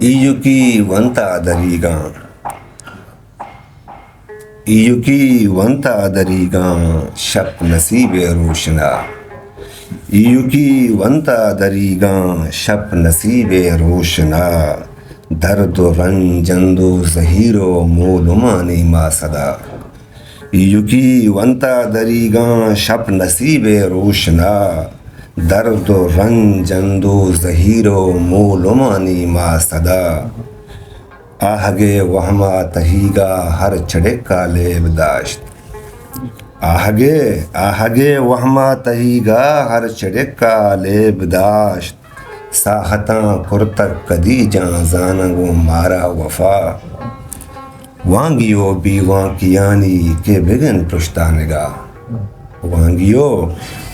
Iyuki wanta darigan, iyuki wanta darigan, shab nasibe roshna. iyuki wanta darigan, shab nasibe roshna. درد و رنجند و زہیر و مولمانی ما صدا. یکی ونتا دریگاں شب نصیب روشنا. درد و رنجند و زہیر و مولمانی ما صدا. آہگے وہما تہیگا ہر چڑکا لیب داشت. آہگے وہما تہیگا ہر چڑکا لیب داشت. ساختاں پرتک کدی جاں زانگو مارا وفا. وانگیو بیواں کیانی کے بگن پرشتا نگاہ.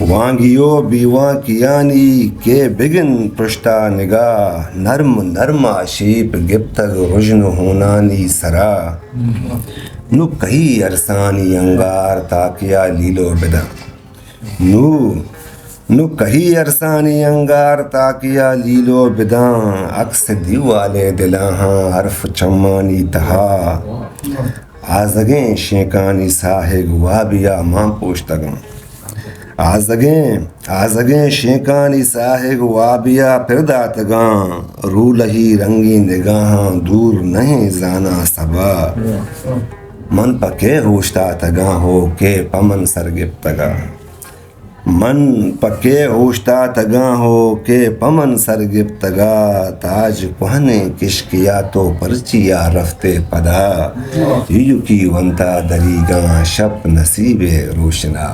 وانگیو بیواں کیانی کے بگن پرشتا نگاہ. نرم نرما شیپ گپتگ رجن ہونانی سرا. نو کہی ارسانی انگار تاکیا لیلو بدا. نو کہی ارسانی انگار تاکیا لیلو بداں. عکس دیوالے دلاہاں حرف چمانی تہا. آزگیں شیکانی ساہگ وابیا ماں پوشتگاں. آزگیں شیکانی ساہگ وابیا پرداتگاں. رولہی رنگی نگاہاں دور نہیں زانا سبا. من پکے ہوشتا تگاں ہو کے پمن سرگپتگاں. من پکے ہوشتا تگاں ہو کے پمن سرگپتگا. تاج کوہنے کشکیا تو پرچیا رفتے پدا. یکی ونتا دریگاں شب نصیب روشنا.